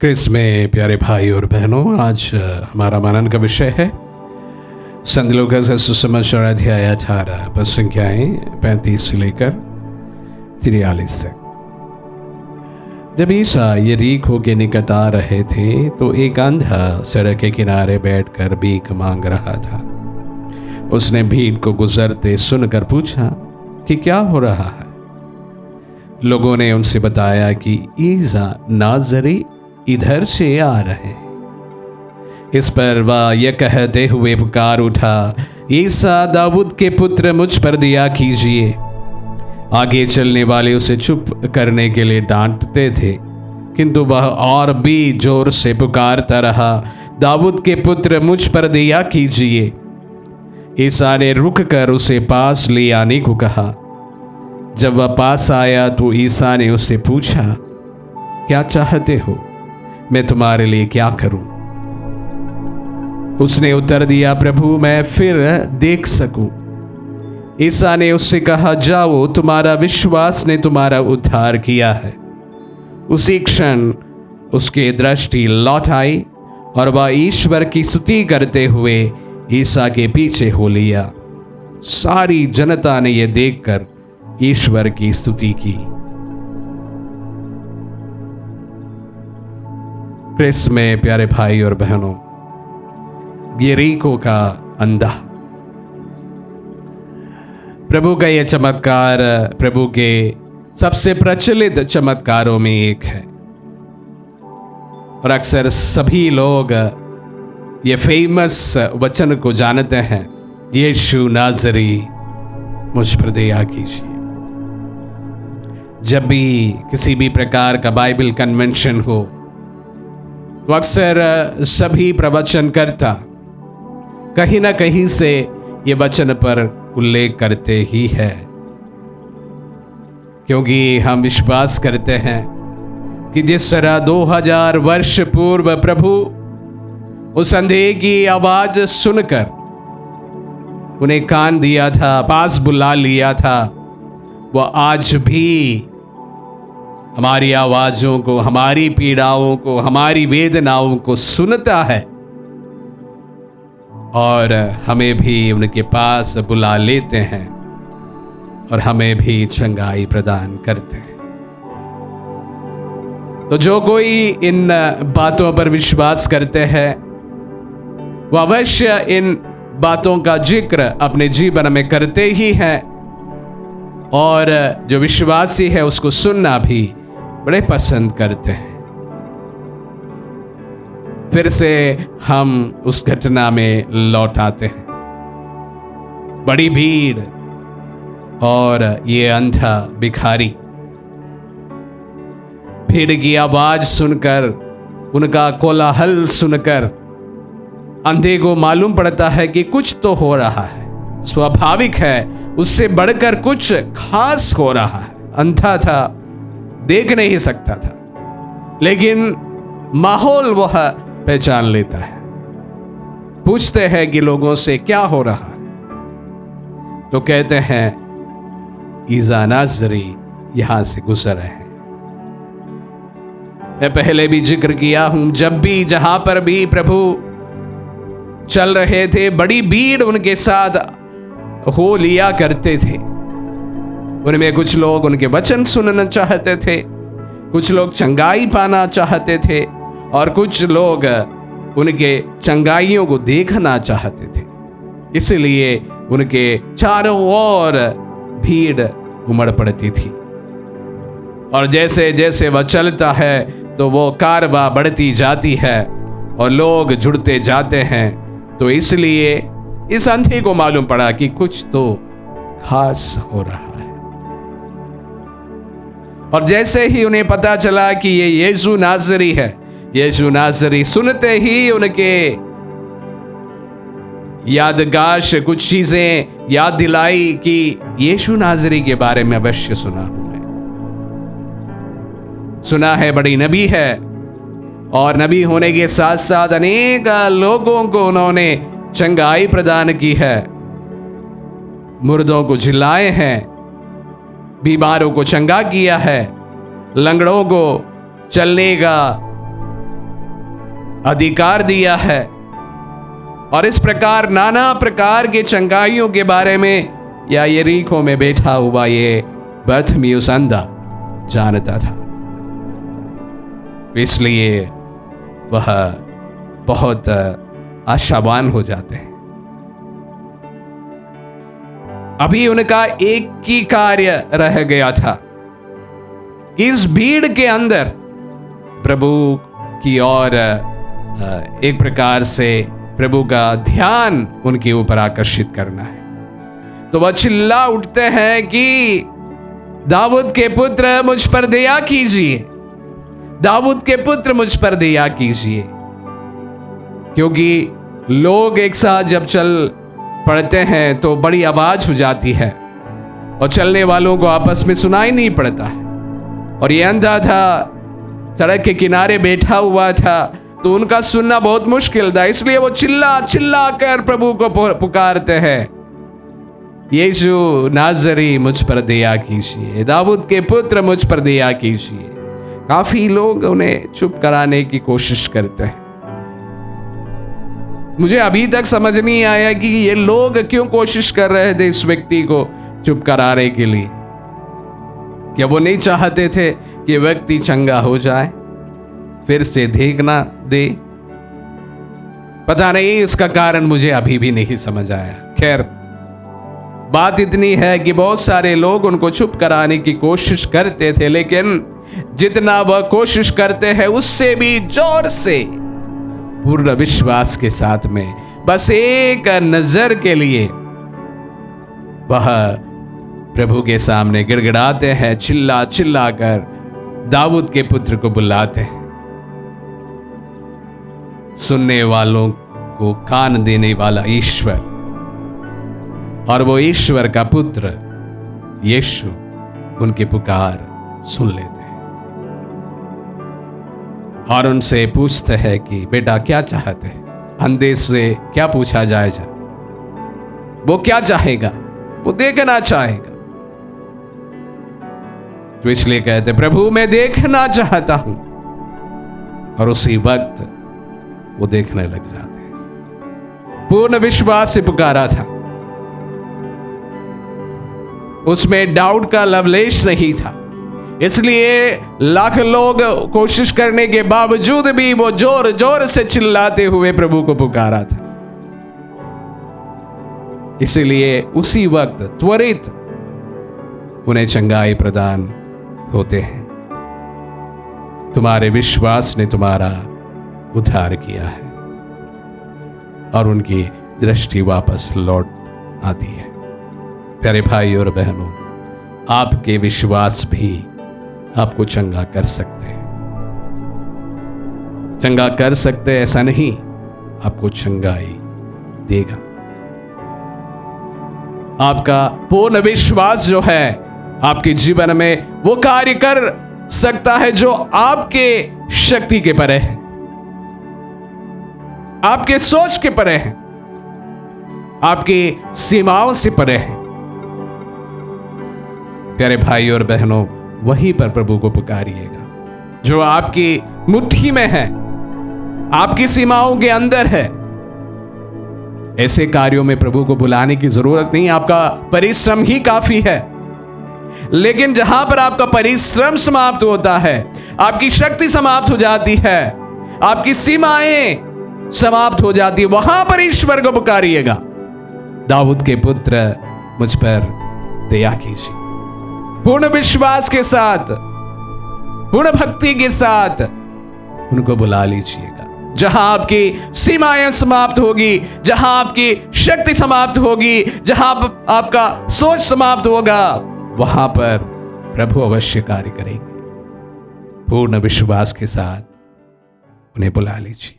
Chris में प्यारे भाई और बहनों, आज हमारा मनन का विषय है संत लूका का सुसमाचार अध्याय 18 पद संख्याएं 35 से लेकर 43 तक। जब ईसा यरीहो के निकट आ रहे थे तो एक अंधा सड़क के किनारे बैठकर भीख मांग रहा था। उसने भीड़ को गुजरते सुनकर पूछा कि क्या हो रहा है। लोगों ने उनसे बताया कि ईसा नाज़री इधर से आ रहे हैं। इस पर वह यह कहते हुए पुकार उठा, ईसा दाऊद के पुत्र, मुझ पर दया कीजिए। आगे चलने वाले उसे चुप करने के लिए डांटते थे, किंतु वह और भी जोर से पुकारता रहा, दाऊद के पुत्र, मुझ पर दया कीजिए। ईसा ने रुककर उसे पास ले आने को कहा। जब वह पास आया तो ईसा ने उससे पूछा, क्या चाहते हो, मैं तुम्हारे लिए क्या करूं? उसने उत्तर दिया, प्रभु, मैं फिर देख सकूं। ईसा ने उससे कहा, जाओ, तुम्हारा विश्वास ने तुम्हारा उद्धार किया है। उसी क्षण उसकी दृष्टि लौट आई और वह ईश्वर की स्तुति करते हुए ईसा के पीछे हो लिया। सारी जनता ने यह देखकर ईश्वर की स्तुति की। क्रिस में प्यारे भाई और बहनों, यरीहो का अंधा। प्रभु का यह चमत्कार प्रभु के सबसे प्रचलित चमत्कारों में एक है और अक्सर सभी लोग ये फेमस वचन को जानते हैं, यीशु नाज़री, मुझ पर दया कीजिए। जब भी किसी भी प्रकार का बाइबल कन्वेंशन हो तो अक्सर सभी प्रवचन करता कहीं ना कहीं से ये वचन पर उल्लेख करते ही है, क्योंकि हम विश्वास करते हैं कि जिस तरह 2000 वर्ष पूर्व प्रभु उस अंधे की आवाज सुनकर उन्हें कान दिया था, पास बुला लिया था, वह आज भी हमारी आवाज़ों को, हमारी पीड़ाओं को, हमारी वेदनाओं को सुनता है और हमें भी उनके पास बुला लेते हैं और हमें भी चंगाई प्रदान करते हैं। तो जो कोई इन बातों पर विश्वास करते हैं वह अवश्य इन बातों का जिक्र अपने जीवन में करते ही हैं और जो विश्वासी है उसको सुनना भी बड़े पसंद करते हैं। फिर से हम उस घटना में लौट आते हैं। बड़ी भीड़ और ये अंधा भिखारी भीड़ की आवाज सुनकर, उनका कोलाहल सुनकर अंधे को मालूम पड़ता है कि कुछ तो हो रहा है, स्वाभाविक है, उससे बढ़कर कुछ खास हो रहा है। अंधा था, देख नहीं सकता था, लेकिन माहौल वह पहचान लेता है। पूछते हैं कि लोगों से क्या हो रहा है, तो कहते हैं ईसा नाज़री यहां से गुजर रहे हैं। मैं पहले भी जिक्र किया हूं, जब भी जहां पर भी प्रभु चल रहे थे बड़ी भीड़ उनके साथ हो लिया करते थे। उनमें कुछ लोग उनके वचन सुनना चाहते थे, कुछ लोग चंगाई पाना चाहते थे और कुछ लोग उनके चंगाइयों को देखना चाहते थे। इसलिए उनके चारों ओर भीड़ उमड़ पड़ती थी और जैसे जैसे वह चलता है तो वो कारवां बढ़ती जाती है और लोग जुड़ते जाते हैं। तो इसलिए इस अंधे को मालूम पड़ा कि कुछ तो खास हो रहा है और जैसे ही उन्हें पता चला कि ये यीशु नाज़री है, यीशु नाज़री, सुनते ही उनके यादगाश कुछ चीजें याद दिलाई कि यीशु नाज़री के बारे में अवश्य सुना हूं मैं, सुना है बड़ी नबी है और नबी होने के साथ साथ अनेक लोगों को उन्होंने चंगाई प्रदान की है, मुर्दों को जिलाए हैं, बीमारों को चंगा किया है, लंगड़ों को चलने का अधिकार दिया है। और इस प्रकार नाना प्रकार के चंगाइयों के बारे में या यरीको में बैठा हुआ ये बर्थमियुस अंधा जानता था। इसलिए वह बहुत आशावान हो जाते हैं। अभी उनका एक ही कार्य रह गया था, इस भीड़ के अंदर प्रभु की ओर एक प्रकार से प्रभु का ध्यान उनके ऊपर आकर्षित करना है। तो वह चिल्ला उठते हैं कि दाऊद के पुत्र मुझ पर दया कीजिए, दाऊद के पुत्र मुझ पर दया कीजिए। क्योंकि लोग एक साथ जब चल पड़ते हैं तो बड़ी आवाज हो जाती है और चलने वालों को आपस में सुनाई नहीं पड़ता है। और ये अंधा था, सड़क के किनारे बैठा हुआ था, तो उनका सुनना बहुत मुश्किल था। इसलिए वो चिल्ला चिल्ला कर प्रभु को पुकारते हैं, यीशु नाज़री मुझ पर दया कीजिए, दाऊद के पुत्र मुझ पर दया कीजिए। काफी लोग उन्हें चुप कराने की कोशिश करते हैं। मुझे अभी तक समझ नहीं आया कि ये लोग क्यों कोशिश कर रहे थे इस व्यक्ति को चुप कराने के लिए। क्या वो नहीं चाहते थे कि व्यक्ति चंगा हो जाए, फिर से देख ना दे? पता नहीं, इसका कारण मुझे अभी भी नहीं समझ आया। खैर, बात इतनी है कि बहुत सारे लोग उनको चुप कराने की कोशिश करते थे, लेकिन जितना वह कोशिश करते हैं उससे भी जोर से, पूर्ण विश्वास के साथ में, बस एक नजर के लिए वह प्रभु के सामने गिड़गिड़ाते हैं, चिल्ला चिल्ला कर दाऊद के पुत्र को बुलाते हैं। सुनने वालों को कान देने वाला ईश्वर और वो ईश्वर का पुत्र यीशु उनकी पुकार सुन लेते हैं और उनसे पूछते हैं कि बेटा क्या चाहते हैं। अंधे से क्या पूछा जाएगा? वो क्या चाहेगा? वो देखना चाहेगा। तो इसलिए कहते प्रभु मैं देखना चाहता हूं, और उसी वक्त वो देखने लग जाते हैं। पूर्ण विश्वास से पुकारा था, उसमें डाउट का लवलेश नहीं था। इसलिए लाख लोग कोशिश करने के बावजूद भी वो जोर जोर से चिल्लाते हुए प्रभु को पुकारा था। इसलिए उसी वक्त त्वरित उन्हें चंगाई प्रदान होते हैं। तुम्हारे विश्वास ने तुम्हारा उद्धार किया है और उनकी दृष्टि वापस लौट आती है। प्यारे भाई और बहनों, आपके विश्वास भी आपको चंगा कर सकते हैं। चंगा कर सकते ऐसा नहीं, आपको चंगाई देगा। आपका पूर्ण विश्वास जो है आपके जीवन में वो कार्य कर सकता है जो आपके शक्ति के परे है, आपके सोच के परे है, आपकी सीमाओं से परे है। प्यारे भाई और बहनों, वहीं पर प्रभु को पुकारिएगा जो आपकी मुट्ठी में है, आपकी सीमाओं के अंदर है। ऐसे कार्यों में प्रभु को बुलाने की जरूरत नहीं, आपका परिश्रम ही काफी है। लेकिन जहां पर आपका परिश्रम समाप्त होता है, आपकी शक्ति समाप्त हो जाती है, आपकी सीमाएं समाप्त हो जाती है, वहां पर ईश्वर को पुकारिएगा, दाऊद के पुत्र मुझ पर दया कीजिए। पूर्ण विश्वास के साथ, पूर्ण भक्ति के साथ उनको बुला लीजिएगा। जहां आपकी सीमाएं समाप्त होगी, जहां आपकी शक्ति समाप्त होगी, जहां आपका सोच समाप्त होगा, वहां पर प्रभु अवश्य कार्य करेंगे। पूर्ण विश्वास के साथ उन्हें बुला लीजिए।